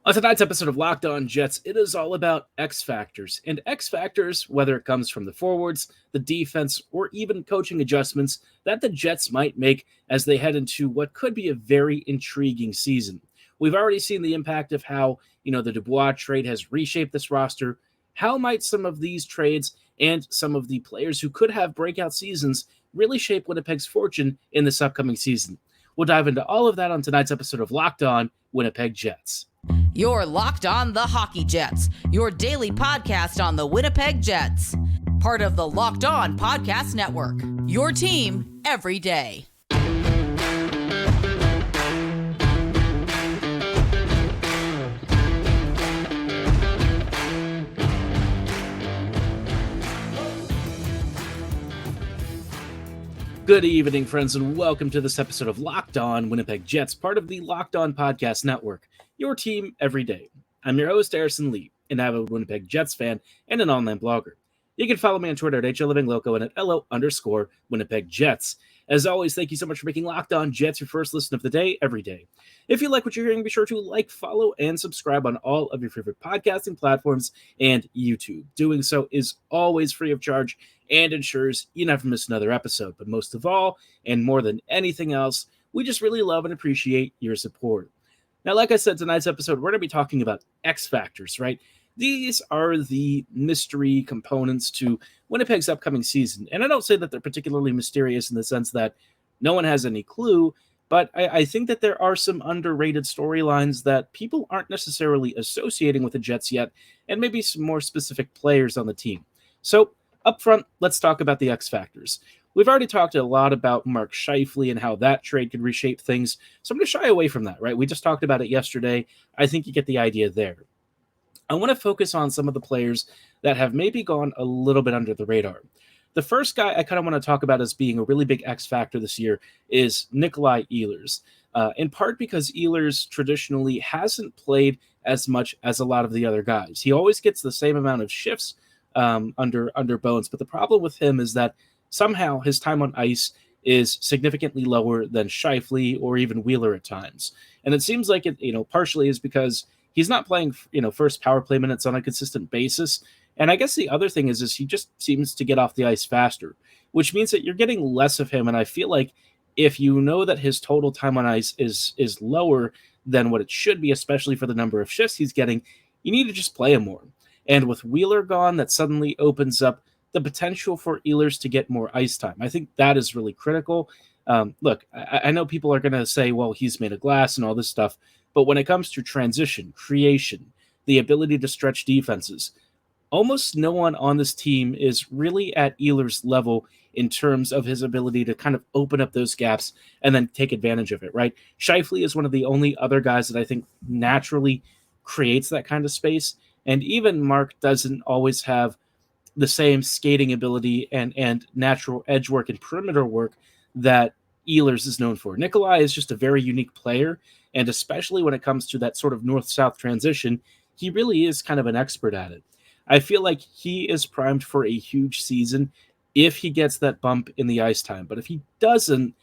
On tonight's episode of Locked On Jets, it is all about X Factors. And X Factors, whether it comes from the forwards, the defense, or even coaching adjustments that the Jets might make as they head into what could be a very intriguing season. We've already seen the impact of how, the Dubois trade has reshaped this roster. How might some of these trades and some of the players who could have breakout seasons really shape Winnipeg's fortune in this upcoming season? We'll dive into all of that on tonight's episode of Locked On Winnipeg Jets. You're Locked On the Hockey Jets, your daily podcast on the Winnipeg Jets. Part of the Locked On Podcast Network, your team every day. Good evening, friends, and welcome to this episode of Locked On Winnipeg Jets, part of the Locked On Podcast Network, your team every day. I'm your host, Harrison Lee, an avid Winnipeg Jets fan and an online blogger. You can follow me on Twitter at HLivingLoco and at LO_Winnipeg Jets. As always, thank you so much for making Locked On Jets your first listen of the day, every day. If you like what you're hearing, be sure to like, follow, and subscribe on all of your favorite podcasting platforms and YouTube. Doing so is always free of charge and ensures you never miss another episode. But most of all, and more than anything else, we just really love and appreciate your support. Now, like I said, tonight's episode, we're going to be talking about X Factors, right? These are the mystery components to Winnipeg's upcoming season. And I don't say that they're particularly mysterious in the sense that no one has any clue, but I think that there are some underrated storylines that people aren't necessarily associating with the Jets yet, and maybe some more specific players on the team. So, up front, let's talk about the X Factors. We've already talked a lot about Mark Scheifele and how that trade could reshape things, so I'm going to shy away from that, right? We just talked about it yesterday. I think you get the idea there. I want to focus on some of the players that have maybe gone a little bit under the radar. The first guy I kind of want to talk about as being a really big X factor this year is Nik Ehlers, in part because Ehlers traditionally hasn't played as much as a lot of the other guys. He always gets the same amount of shifts under Bones, but the problem with him is that somehow his time on ice is significantly lower than Scheifele or even Wheeler at times. And it seems like it, partially is because he's not playing, first power play minutes on a consistent basis. And I guess the other thing is he just seems to get off the ice faster, which means that you're getting less of him. And I feel like if you know that his total time on ice is lower than what it should be, especially for the number of shifts he's getting, you need to just play him more. And with Wheeler gone, that suddenly opens up the potential for Ehlers to get more ice time. I think that is really critical. Look, I know people are going to say, well, he's made of glass and all this stuff. But when it comes to transition, creation, the ability to stretch defenses, almost no one on this team is really at Ehlers' level in terms of his ability to kind of open up those gaps and then take advantage of it, right? Scheifele is one of the only other guys that I think naturally creates that kind of space. And even Mark doesn't always have the same skating ability and natural edge work and perimeter work that Ehlers is known for. Nikolai is just a very unique player, and especially when it comes to that sort of north-south transition, he really is kind of an expert at it. I feel like he is primed for a huge season if he gets that bump in the ice time. But if he doesn't,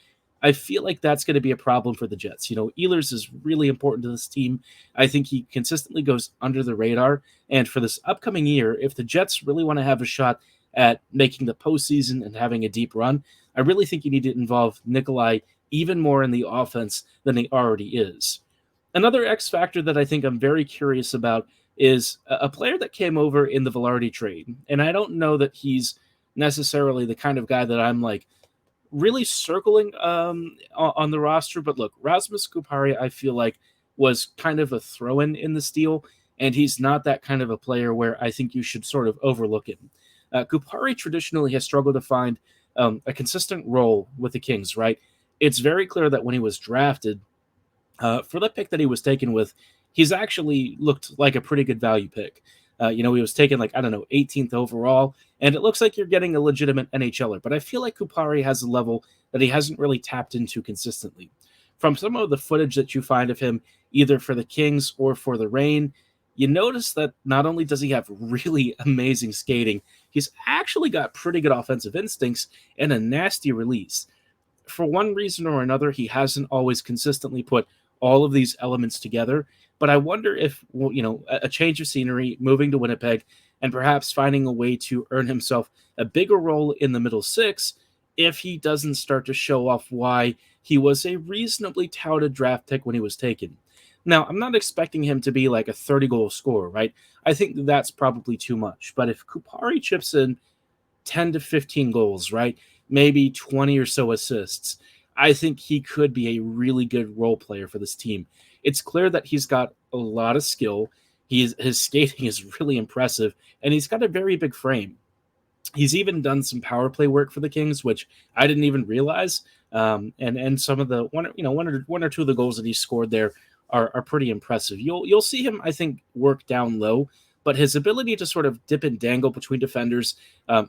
I feel like that's going to be a problem for the Jets. Ehlers is really important to this team. I think he consistently goes under the radar. And for this upcoming year, if the Jets really want to have a shot at making the postseason and having a deep run, I really think you need to involve Nikolai even more in the offense than he already is. Another X factor that I think I'm very curious about is a player that came over in the Velarde trade. And I don't know that he's necessarily the kind of guy that I'm like really circling on the roster. But look, Rasmus Kupari, I feel like, was kind of a throw-in in this deal. And he's not that kind of a player where I think you should sort of overlook him. Kupari traditionally has struggled to find a consistent role with the Kings, right? It's very clear that when he was drafted, for the pick that he was taken with, he's actually looked like a pretty good value pick. He was taken 18th overall, and it looks like you're getting a legitimate NHLer. But I feel like Kupari has a level that he hasn't really tapped into consistently. From some of the footage that you find of him, either for the Kings or for the Reign, you notice that not only does he have really amazing skating, he's actually got pretty good offensive instincts and a nasty release. For one reason or another, he hasn't always consistently put all of these elements together. But I wonder if, a change of scenery, moving to Winnipeg, and perhaps finding a way to earn himself a bigger role in the middle six, if he doesn't start to show off why he was a reasonably touted draft pick when he was taken. Now, I'm not expecting him to be like a 30-goal scorer, right? I think that's probably too much. But if Kupari chips in 10 to 15 goals, right? Maybe 20 or so assists, I think he could be a really good role player for this team. It's clear that he's got a lot of skill. His skating is really impressive, and he's got a very big frame. He's even done some power play work for the Kings, which I didn't even realize. And some of the one or two of the goals that he scored there are pretty impressive. You'll see him, I think, work down low, but his ability to sort of dip and dangle between defenders,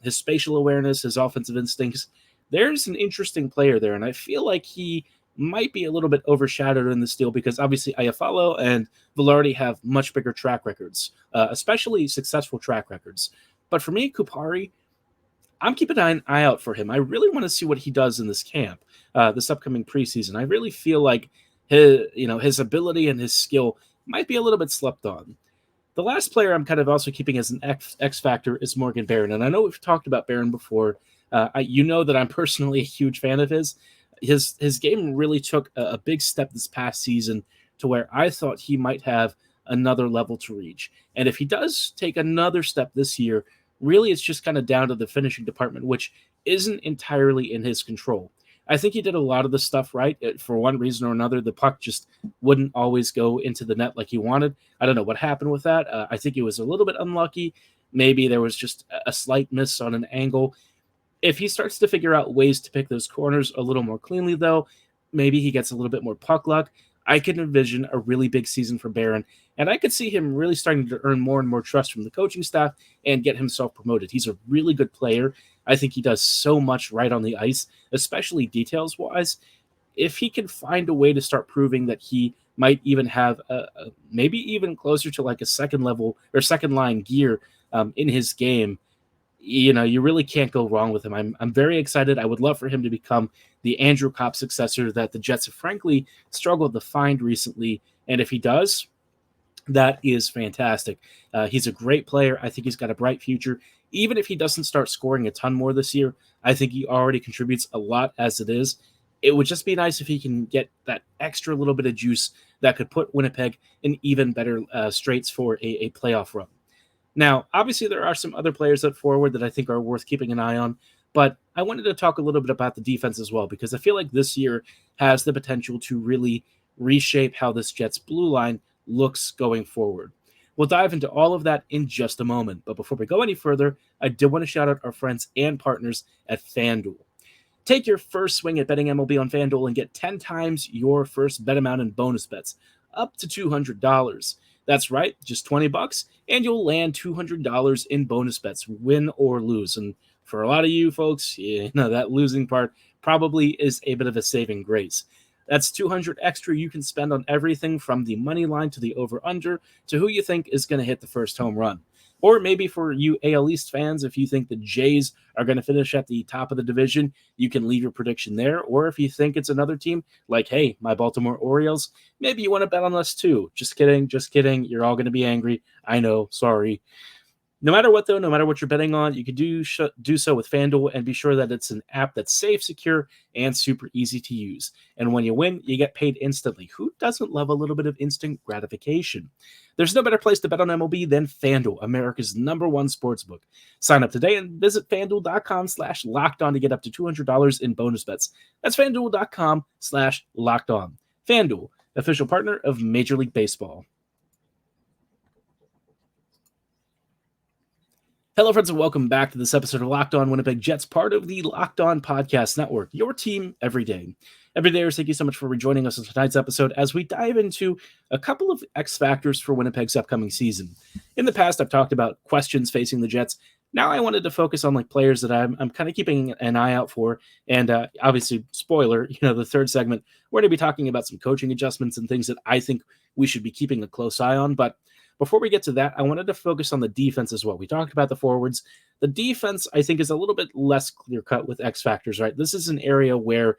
his spatial awareness, his offensive instincts, there's an interesting player there, and I feel like he might be a little bit overshadowed in this deal because obviously Iafallo and Velarde have much bigger track records, especially successful track records. But for me, Kupari, I'm keeping an eye out for him. I really want to see what he does in this camp, this upcoming preseason. I really feel like his ability and his skill might be a little bit slept on. The last player I'm kind of also keeping as an X factor is Morgan Barron, and I know we've talked about Barron before. You know that I'm personally a huge fan of his. His game really took a big step this past season to where I thought he might have another level to reach. And if he does take another step this year, really it's just kind of down to the finishing department, which isn't entirely in his control. I think he did a lot of the stuff right. For one reason or another, the puck just wouldn't always go into the net like he wanted. I don't know what happened with that. I think he was a little bit unlucky. Maybe there was just a slight miss on an angle. If he starts to figure out ways to pick those corners a little more cleanly, though, maybe he gets a little bit more puck luck. I can envision a really big season for Barron, and I could see him really starting to earn more and more trust from the coaching staff and get himself promoted. He's a really good player. I think he does so much right on the ice, especially details-wise. If he can find a way to start proving that he might even have maybe even closer to like a second level or second line gear in his game, you really can't go wrong with him. I'm very excited. I would love for him to become the Andrew Kopp successor that the Jets have frankly struggled to find recently. And if he does, that is fantastic. He's a great player. I think he's got a bright future. Even if he doesn't start scoring a ton more this year, I think he already contributes a lot as it is. It would just be nice if he can get that extra little bit of juice that could put Winnipeg in even better straits for a playoff run. Now, obviously, there are some other players at forward that I think are worth keeping an eye on, but I wanted to talk a little bit about the defense as well, because I feel like this year has the potential to really reshape how this Jets blue line looks going forward. We'll dive into all of that in just a moment, but before we go any further, I did want to shout out our friends and partners at FanDuel. Take your first swing at betting MLB on FanDuel and get 10 times your first bet amount in bonus bets, up to $200. That's right, just $20, and you'll land $200 in bonus bets, win or lose. And for a lot of you folks, that losing part probably is a bit of a saving grace. That's $200 extra you can spend on everything from the money line to the over-under to who you think is going to hit the first home run. Or maybe for you AL East fans, if you think the Jays are going to finish at the top of the division, you can leave your prediction there. Or if you think it's another team, like, hey, my Baltimore Orioles, maybe you want to bet on us too. Just kidding. You're all going to be angry. I know. Sorry. No matter what, though, no matter what you're betting on, you can do so with FanDuel and be sure that it's an app that's safe, secure, and super easy to use. And when you win, you get paid instantly. Who doesn't love a little bit of instant gratification? There's no better place to bet on MLB than FanDuel, America's #1 sportsbook. Sign up today and visit FanDuel.com/lockedon to get up to $200 in bonus bets. That's FanDuel.com/lockedon. FanDuel, official partner of Major League Baseball. Hello, friends, and welcome back to this episode of Locked On Winnipeg Jets, part of the Locked On Podcast Network, your team every day. Every day, thank you so much for rejoining us on tonight's episode as we dive into a couple of X factors for Winnipeg's upcoming season. In the past, I've talked about questions facing the Jets. Now I wanted to focus on players that I'm kind of keeping an eye out for. And obviously, spoiler, the third segment, we're going to be talking about some coaching adjustments and things that I think we should be keeping a close eye on. But before we get to that, I wanted to focus on the defense as well. We talked about the forwards. The defense, I think, is a little bit less clear-cut with X factors, right? This is an area where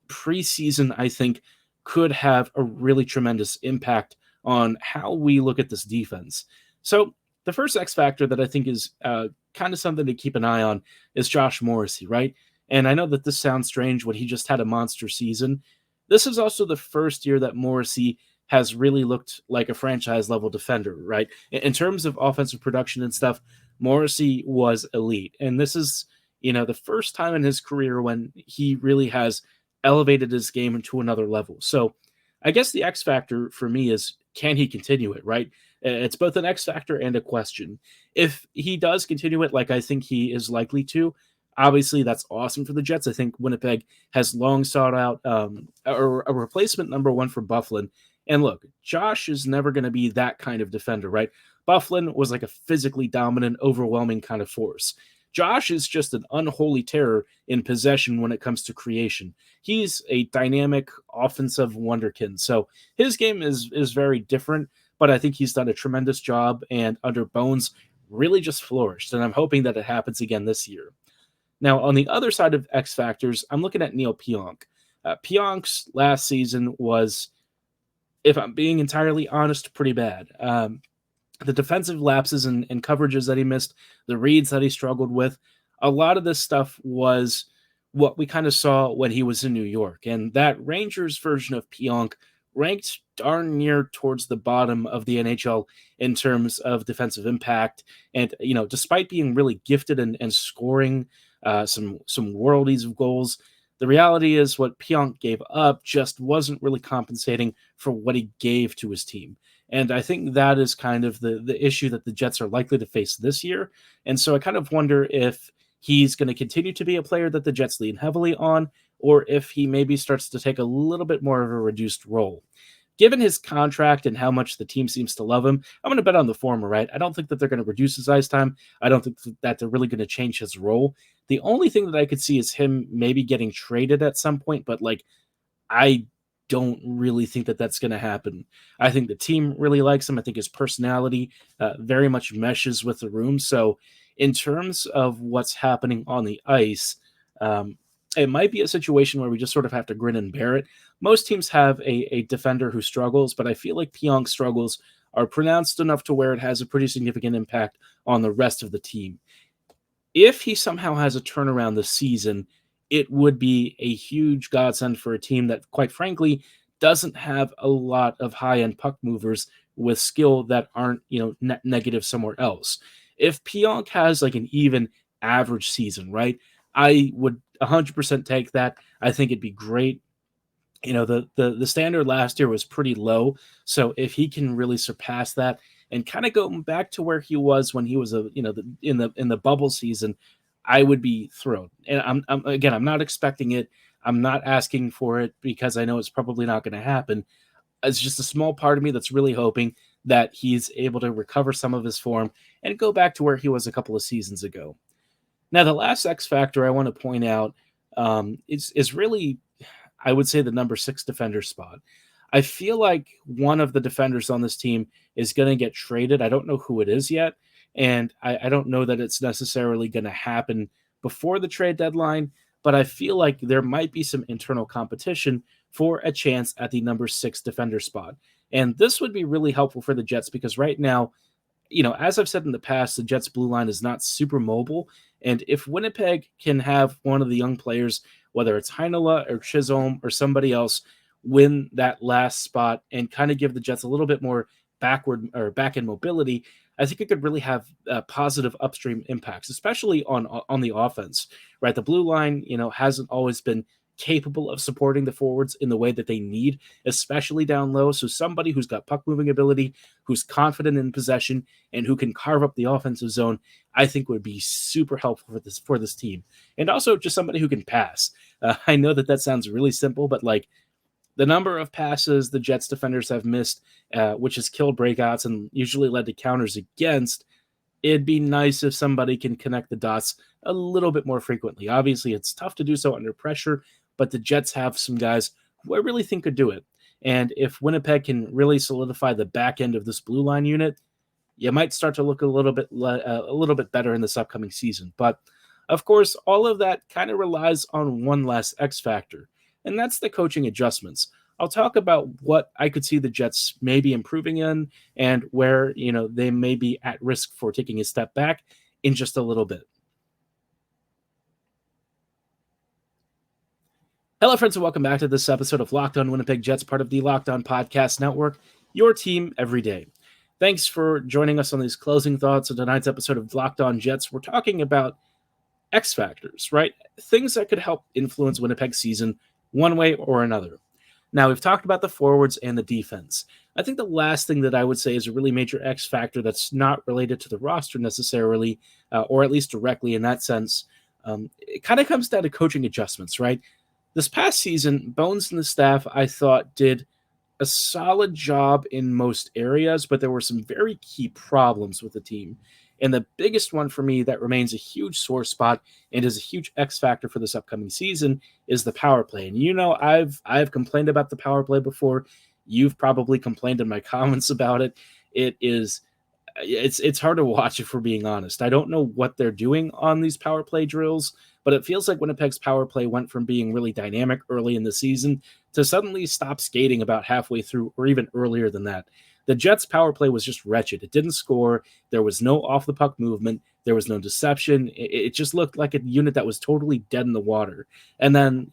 preseason, I think, could have a really tremendous impact on how we look at this defense. So the first X factor that I think is kind of something to keep an eye on is Josh Morrissey, right? And I know that this sounds strange when he just had a monster season. This is also the first year that Morrissey has really looked like a franchise level defender, right? In terms of offensive production and stuff, Morrissey was elite. And this is, the first time in his career when he really has elevated his game into another level. So I guess the X factor for me is, can he continue it, right? It's both an X factor and a question. If he does continue it like I think he is likely to, obviously that's awesome for the Jets. I think Winnipeg has long sought out a replacement number one for Byfuglien. And look, Josh is never going to be that kind of defender, right? Byfuglien was like a physically dominant, overwhelming kind of force. Josh is just an unholy terror in possession when it comes to creation. He's a dynamic offensive wonderkin. So his game is very different, but I think he's done a tremendous job, and under Bones really just flourished. And I'm hoping that it happens again this year. Now, on the other side of X factors, I'm looking at Neal Pionk. Pionk's last season was, if I'm being entirely honest, pretty bad. The defensive lapses and coverages that he missed, the reads that he struggled with, a lot of this stuff was what we kind of saw when he was in New York. And that Rangers version of Pionk ranked darn near towards the bottom of the NHL in terms of defensive impact. And, despite being really gifted and scoring some worldies of goals, the reality is what Pionk gave up just wasn't really compensating for what he gave to his team. And I think that is kind of the issue that the Jets are likely to face this year. And so I kind of wonder if he's going to continue to be a player that the Jets lean heavily on, or if he maybe starts to take a little bit more of a reduced role. Given his contract and how much the team seems to love him, I'm going to bet on the former, right? I don't think that they're going to reduce his ice time. I don't think that they're really going to change his role. The only thing that I could see is him maybe getting traded at some point, but I don't really think that that's going to happen. I think the team really likes him. I think his personality very much meshes with the room. So in terms of what's happening on the ice, it might be a situation where we just sort of have to grin and bear it. Most teams have a defender who struggles, but I feel like Pionk's struggles are pronounced enough to where it has a pretty significant impact on the rest of the team. If he somehow has a turnaround this season, it would be a huge godsend for a team that, quite frankly, doesn't have a lot of high-end puck movers with skill that aren't, net negative somewhere else. If Pionk has an even average season, right, I would 100% take that. I think it'd be great. The standard last year was pretty low, so if he can really surpass that and kind of go back to where he was when he was in the bubble season, I would be thrilled. And I'm not expecting it. I'm not asking for it because I know it's probably not going to happen. It's just a small part of me that's really hoping that he's able to recover some of his form and go back to where he was a couple of seasons ago. Now, the last X factor I want to point out is really, I would say, the number 6 defender spot. I feel like one of the defenders on this team is going to get traded. I don't know who it is yet, and I don't know that it's necessarily going to happen before the trade deadline, but I feel like there might be some internal competition for a chance at the number 6 defender spot. And this would be really helpful for the Jets because right now, as I've said in the past, the Jets' blue line is not super mobile. And if Winnipeg can have one of the young players, whether it's Heinola or Chisholm or somebody else, win that last spot and kind of give the Jets a little bit more backward or back-end mobility, I think it could really have positive upstream impacts, especially on the offense, right? The blue line, hasn't always been capable of supporting the forwards in the way that they need, especially down low. So somebody who's got puck moving ability, who's confident in possession, and who can carve up the offensive zone, I think would be super helpful for this team. And also just somebody who can pass. I know that sounds really simple, but the number of passes the Jets defenders have missed, which has killed breakouts and usually led to counters against, it'd be nice if somebody can connect the dots a little bit more frequently. Obviously, it's tough to do so under pressure, but the Jets have some guys who I really think could do it. And if Winnipeg can really solidify the back end of this blue line unit, you might start to look a little bit better in this upcoming season. But of course, all of that kind of relies on one last X factor, and that's the coaching adjustments. I'll talk about what I could see the Jets maybe improving in and where, they may be at risk for taking a step back in just a little bit. Hello, friends, and welcome back to this episode of Locked On Winnipeg Jets, part of the Locked On Podcast Network, your team every day. Thanks for joining us on these closing thoughts of tonight's episode of Locked On Jets. We're talking about X factors, right? Things that could help influence Winnipeg's season one way or another. Now, we've talked about the forwards and the defense. I think the last thing that I would say is a really major X factor that's not related to the roster necessarily, or at least directly in that sense. It kind of comes down to coaching adjustments, right? This past season, Bones and the staff, I thought, did a solid job in most areas, but there were some very key problems with the team. And the biggest one for me that remains a huge sore spot and is a huge X factor for this upcoming season is the power play. And I've complained about the power play before. You've probably complained in my comments about it. It's hard to watch if we're being honest. I don't know what they're doing on these power play drills, but it feels like Winnipeg's power play went from being really dynamic early in the season to suddenly stop skating about halfway through or even earlier than that. The Jets' power play was just wretched. It didn't score. There was no off-the-puck movement. There was no deception. It just looked like a unit that was totally dead in the water. And then,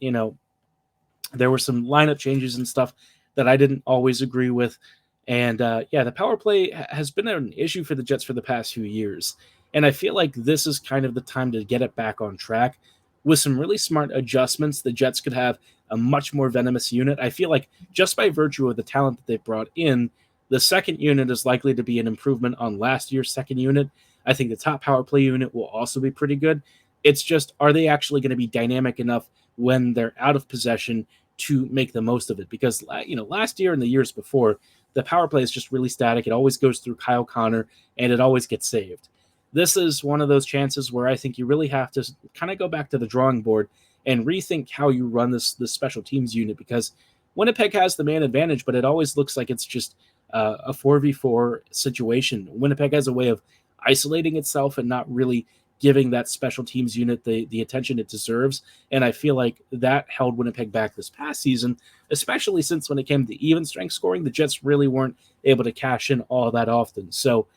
there were some lineup changes and stuff that I didn't always agree with. And, the power play has been an issue for the Jets for the past few years. And I feel like this is kind of the time to get it back on track. With some really smart adjustments, the Jets could have a much more venomous unit. I feel like just by virtue of the talent that they brought in, the second unit is likely to be an improvement on last year's second unit. I think the top power play unit will also be pretty good. It's just, are they actually going to be dynamic enough when they're out of possession to make the most of it? Because, last year and the years before, the power play is just really static. It always goes through Kyle Connor, and it always gets saved. This is one of those chances where I think you really have to kind of go back to the drawing board and rethink how you run this special teams unit, because Winnipeg has the man advantage, but it always looks like it's just a 4v4 situation. Winnipeg has a way of isolating itself and not really giving that special teams unit the attention it deserves. And I feel like that held Winnipeg back this past season, especially since when it came to even strength scoring, the Jets really weren't able to cash in all that often. So,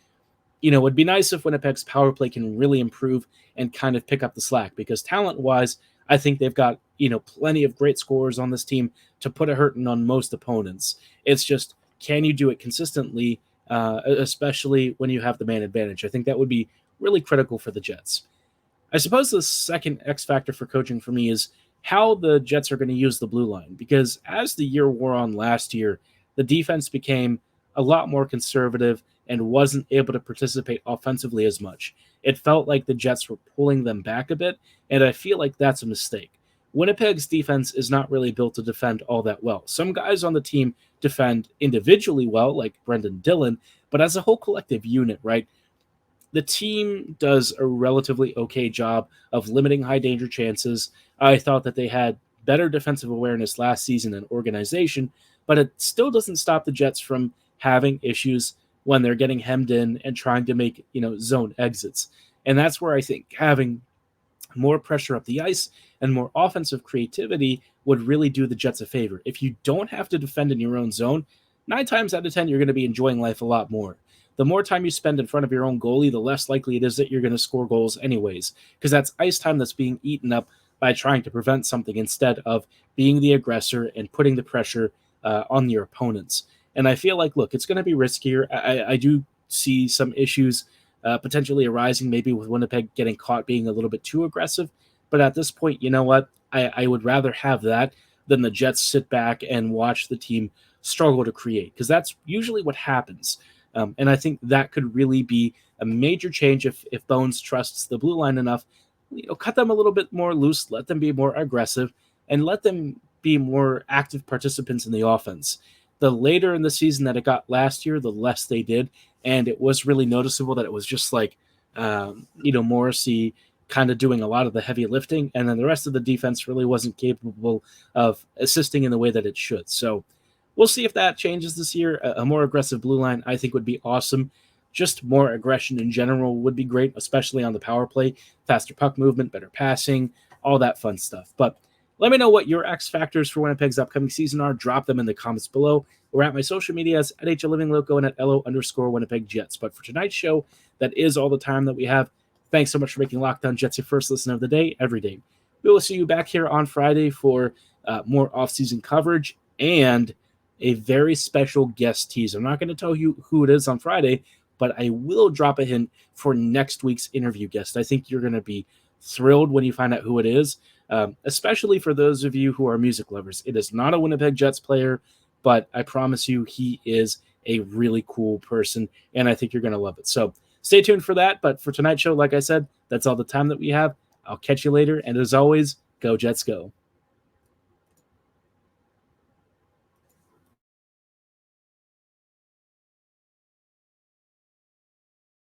it'd be nice if Winnipeg's power play can really improve and kind of pick up the slack, because talent-wise, I think they've got, plenty of great scorers on this team to put a hurting on most opponents. It's just, can you do it consistently, especially when you have the man advantage? I think that would be really critical for the Jets. I suppose the second X factor for coaching for me is how the Jets are going to use the blue line, because as the year wore on last year, the defense became a lot more conservative and wasn't able to participate offensively as much. It felt like the Jets were pulling them back a bit, and I feel like that's a mistake. Winnipeg's defense is not really built to defend all that well. Some guys on the team defend individually well, like Brendan Dillon, but as a whole collective unit, right, the team does a relatively okay job of limiting high danger chances. I thought that they had better defensive awareness last season and organization, but it still doesn't stop the Jets from having issues when they're getting hemmed in and trying to make, zone exits. And that's where I think having more pressure up the ice and more offensive creativity would really do the Jets a favor. If you don't have to defend in your own zone, 9 times out of 10, you're going to be enjoying life a lot more. The more time you spend in front of your own goalie, the less likely it is that you're going to score goals anyways, because that's ice time that's being eaten up by trying to prevent something instead of being the aggressor and putting the pressure on your opponents. And I feel like, look, it's going to be riskier. I do see some issues potentially arising, maybe with Winnipeg getting caught being a little bit too aggressive. But at this point, you know what? I would rather have that than the Jets sit back and watch the team struggle to create, because that's usually what happens. And I think that could really be a major change if Bones trusts the blue line enough. Cut them a little bit more loose, let them be more aggressive, and let them be more active participants in the offense. The later in the season that it got last year, the less they did, and it was really noticeable that it was just like, Morrissey kind of doing a lot of the heavy lifting, and then the rest of the defense really wasn't capable of assisting in the way that it should. So we'll see if that changes this year. A more aggressive blue line, I think, would be awesome. Just more aggression in general would be great, especially on the power play. Faster puck movement, better passing, all that fun stuff. But Let me know what your X factors for Winnipeg's upcoming season are. Drop them in the comments below or at my social medias at HLivingLoco and at LO_Winnipeg Jets. But for tonight's show, that is all the time that we have. Thanks so much for making Locked On Jets your first listen of the day, every day. We will see you back here on Friday for more off-season coverage and a very special guest teaser. I'm not going to tell you who it is on Friday, but I will drop a hint for next week's interview guest. I think you're going to be thrilled when you find out who it is, especially for those of you who are music lovers. It is not a Winnipeg Jets player, but I promise you he is a really cool person, and I think you're going to love it. So stay tuned for that. But for tonight's show, like I said, that's all the time that we have. I'll catch you later, and as always, go Jets go.